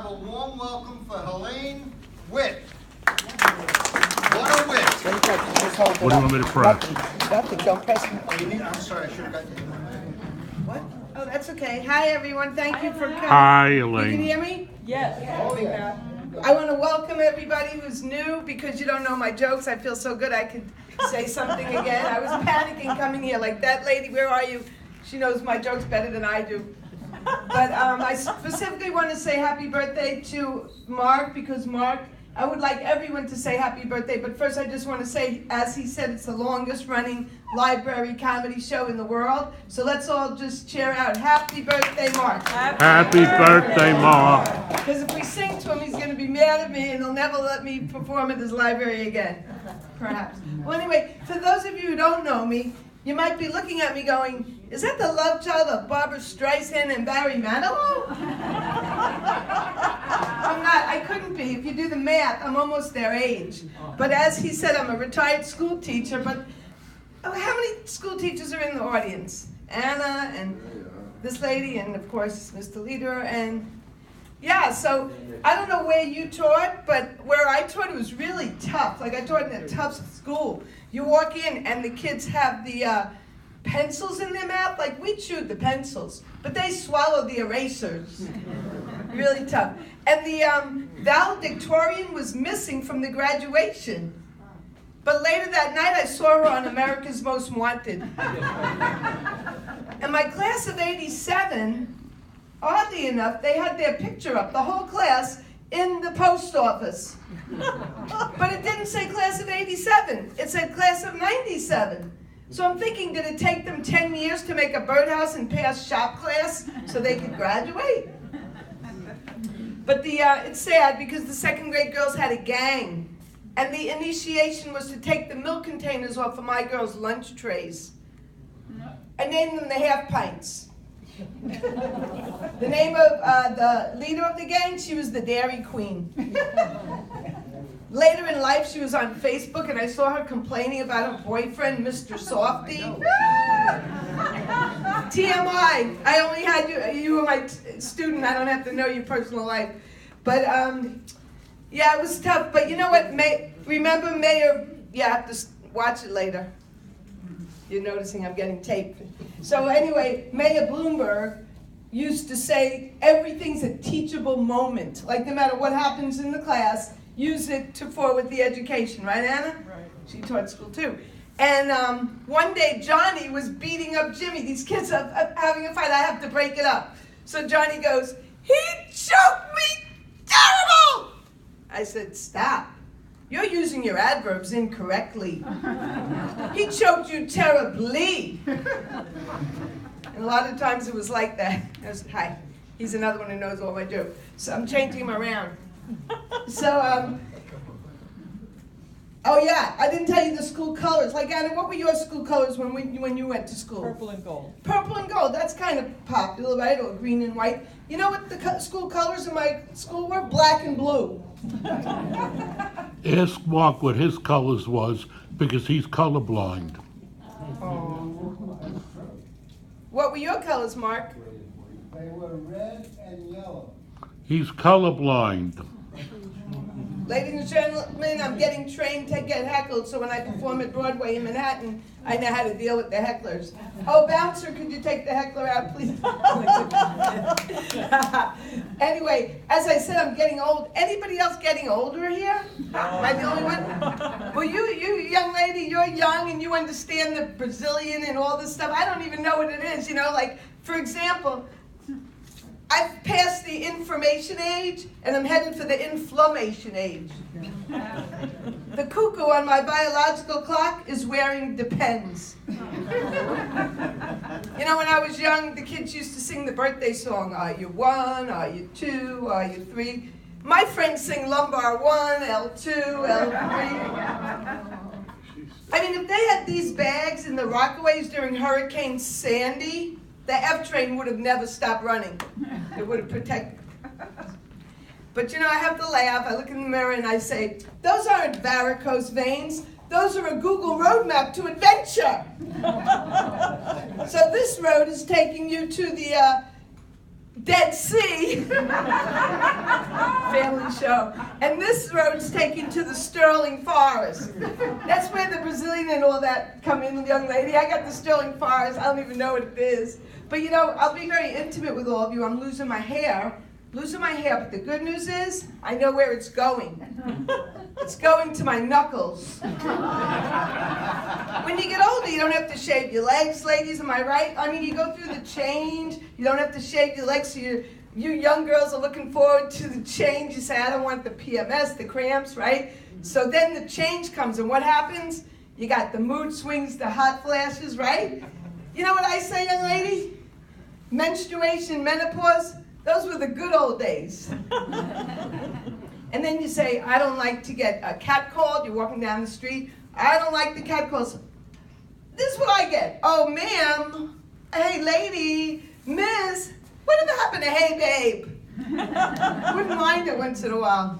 have a warm welcome for Helene Witt. What a wit. What do you want me to press? Nothing, don't press. I'm sorry, I should have gotten you. What? Oh, that's okay. Hi, everyone. Thank you for coming. Hi, You can Elaine. hear me? Yes. Oh, yeah. I want to welcome everybody who's new because you don't know my jokes. I feel so good I could say something again. I was panicking coming here like, that lady, where are you? She knows my jokes better than I do. But I specifically want to say happy birthday to Mark because Mark, I would like everyone to say happy birthday, but first I just want to say, as he said, it's the longest running library comedy show in the world. So let's all just cheer out, happy birthday, Mark. Happy birthday, Mark. Because if we sing to him, he's going to be mad at me and he'll never let me perform at his library again, perhaps. Well, anyway, for those of you who don't know me, you might be looking at me going, is that the love child of Barbara Streisand and Barry Manilow? I'm not, I couldn't be. If you do the math, I'm almost their age. But as he said, I'm a retired school teacher, but how many school teachers are in the audience? Anna and this lady and, of course, Mr. Leader and... Yeah, so I don't know where you taught, but where I taught it was really tough. Like I taught in a tough school. You walk in and the kids have the pencils in their mouth. Like we chewed the pencils, but they swallow the erasers. Really tough. And the valedictorian was missing from the graduation. But later that night I saw her on America's Most Wanted. And my class of 87, oddly enough, they had their picture up, the whole class, in the post office. But it didn't say class of 87. It said class of 97. So I'm thinking, did it take them 10 years to make a birdhouse and pass shop class so they could graduate? But it's sad because the second grade girls had a gang. And the initiation was to take the milk containers off of my girls' lunch trays. I named them the half pints. The name of the leader of the gang, she was the Dairy Queen. Later in life, she was on Facebook, and I saw her complaining about her boyfriend, Mr. Softy. TMI, I only had you were my student, I don't have to know your personal life. But, yeah, it was tough. But you know what, remember Mayor, you have to watch it later. You're noticing I'm getting taped. So anyway, Mayor Bloomberg used to say everything's a teachable moment. Like no matter what happens in the class, use it to forward the education. Right, Anna? Right. She taught school too. And one day Johnny was beating up Jimmy. These kids are having a fight. I have to break it up. So Johnny goes, he choked me terrible! I said, stop. You're using your adverbs incorrectly. He choked you terribly. And a lot of times it was like that. Hi, he's another one who knows all my jokes. So I'm changing him around. So, oh yeah, I didn't tell you the school colors. Like Anna, what were your school colors when you went to school? Purple and gold. Purple and gold, that's kind of popular, right? Or green and white. You know what the school colors in my school were? Black and blue. Ask Mark what his colors was because he's colorblind. Oh. What were your colors, Mark? They were red and yellow. He's colorblind. Ladies and gentlemen, I'm getting trained to get heckled, so when I perform at Broadway in Manhattan, I know how to deal with the hecklers. Oh, bouncer, could you take the heckler out, please? Anyway, as I said, I'm getting old. Anybody else getting older here? Am I the only one? Well, you young lady, you're young and you understand the Brazilian and all this stuff. I don't even know what it is, you know, like, for example, I've passed the information age, and I'm headed for the inflammation age. The cuckoo on my biological clock is wearing Depends. You know, when I was young, the kids used to sing the birthday song, Are you 1, are you 2, are you 3? My friends sing lumbar 1, L2, L3. I mean, if they had these bags in the Rockaways during Hurricane Sandy, the F train would have never stopped running. It would have protected. But you know, I have to laugh. I look in the mirror and I say, those aren't varicose veins. Those are a Google roadmap to adventure. So this road is taking you to the Dead Sea. the show. And this road's taking to the Sterling Forest. That's where the Brazilian and all that come in, young lady. I got the Sterling Forest. I don't even know what it is. But you know, I'll be very intimate with all of you. I'm losing my hair. But the good news is, I know where it's going. It's going to my knuckles. When you get older, you don't have to shave your legs, ladies, am I right? I mean, you go through the change, you don't have to shave your legs, so you young girls are looking forward to the change. You say, I don't want the PMS, the cramps, right? So then the change comes, and what happens? You got the mood swings, the hot flashes, right? You know what I say, young lady? Menstruation, menopause, those were the good old days. And then you say, I don't like to get catcalled. You're walking down the street. I don't like the catcalls. This is what I get. Oh, ma'am. Hey, lady. Miss. Whatever happened to hey, babe? Wouldn't mind it once in a while.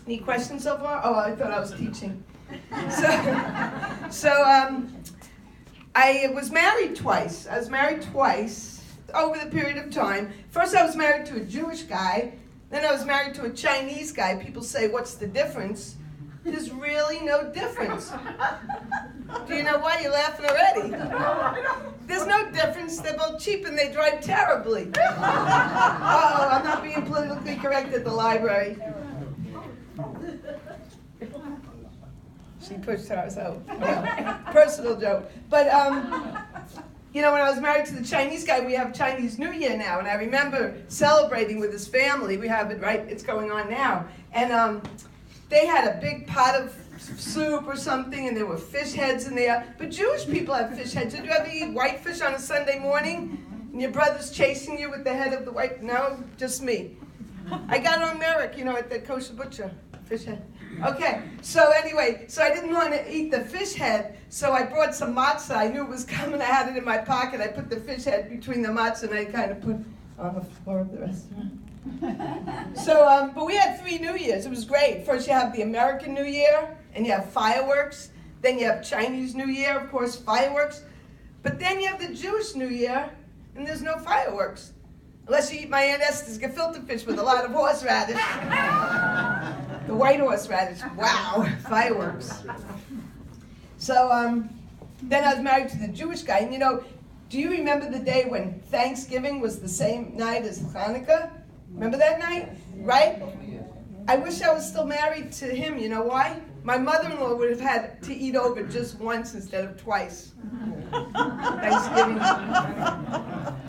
Any questions so far? Oh, I thought I was teaching. So I was married twice. I was married twice over the period of time. First, I was married to a Jewish guy. Then I was married to a Chinese guy. People say, what's the difference? There's really no difference. Do you know why you're laughing already? There's no difference. They're both cheap and they drive terribly. Uh-oh, I'm not being politically correct at the library. She pushed hers out. Personal joke. But, you know, when I was married to the Chinese guy, we have Chinese New Year now, and I remember celebrating with his family. We have it, right? It's going on now. And they had a big pot of soup or something, and there were fish heads in there. But Jewish people have fish heads. Did you ever eat whitefish on a Sunday morning? And your brother's chasing you with the head of the white? No, just me. I got it on Merrick, you know, at the kosher butcher. Fish head. Okay, so anyway, so I didn't want to eat the fish head, so I brought some matzah. I knew it was coming. I had it in my pocket. I put the fish head between the matzah, and I kind of put on the floor of the restaurant. So, but we had 3 New Years. It was great. First you have the American New Year, and you have fireworks. Then you have Chinese New Year, of course, fireworks. But then you have the Jewish New Year, and there's no fireworks. Unless you eat my Aunt Esther's gefilte fish with a lot of horseradish. The white horseradish, wow, fireworks. So then I was married to the Jewish guy, and you know, do you remember the day when Thanksgiving was the same night as Hanukkah? Remember that night, right? I wish I was still married to him, you know why? My mother-in-law would have had to eat over just once instead of twice. Thanksgiving.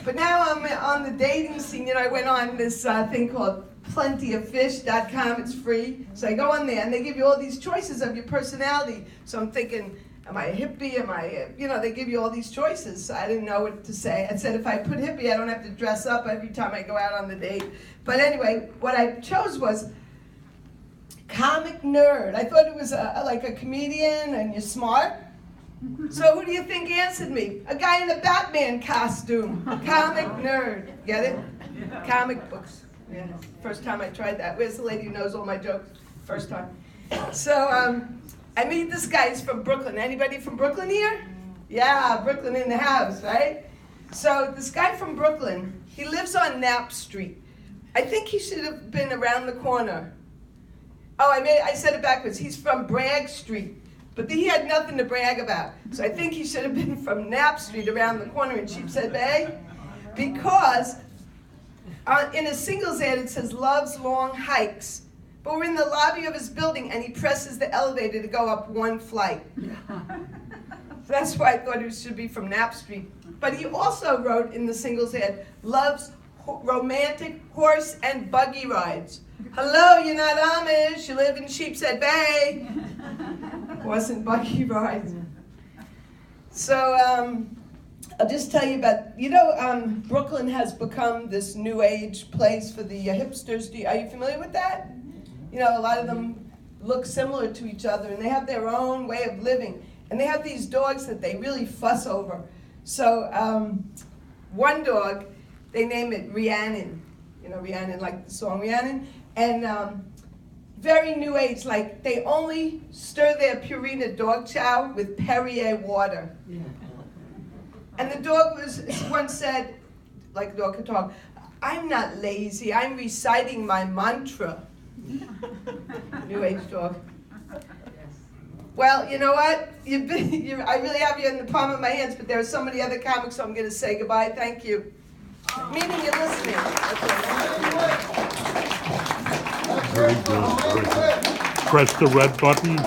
But now I'm on the dating scene, you know, I went on this thing called plentyoffish.com. It's free. So I go on there, and they give you all these choices of your personality. So I'm thinking, am I a hippie? Am I, you know, they give you all these choices. So I didn't know what to say. I said, if I put hippie, I don't have to dress up every time I go out on the date. But anyway, what I chose was comic nerd. I thought it was like a comedian, and you're smart. So who do you think answered me? A guy in a Batman costume. Comic nerd. Get it? Comic books. Yeah. First time I tried that. Where's the lady who knows all my jokes? First time. So I meet this guy. He's from Brooklyn. Anybody from Brooklyn here? Yeah, Brooklyn in the house, right? So this guy from Brooklyn, he lives on Knapp Street. I think he should have been around the corner. Oh, I said it backwards. He's from Bragg Street. But he had nothing to brag about. So I think he should have been from Knapp Street around the corner in Sheepshead Bay. Because in a singles ad it says, loves long hikes. But we're in the lobby of his building, and he presses the elevator to go up 1 flight. So that's why I thought it should be from Knapp Street. But he also wrote in the singles ad, loves romantic horse and buggy rides. Hello, you're not Amish, you live in Sheepshead Bay. Horse and buggy rides. So I'll just tell you about, you know, Brooklyn has become this new age place for the hipsters. Are you familiar with that? You know, a lot of them look similar to each other, and they have their own way of living. And they have these dogs that they really fuss over. So one dog, they name it Rhiannon. You know, Rhiannon, like the song Rhiannon. And very new age, like they only stir their Purina dog chow with Perrier water. Yeah. And the dog once said, like a dog could talk, I'm not lazy, I'm reciting my mantra. New age dog. Well, you know what? I really have you in the palm of my hands, but there are so many other comics, so I'm going to say goodbye. Thank you. Meaning you're listening. Very good. Very good. Press the red button.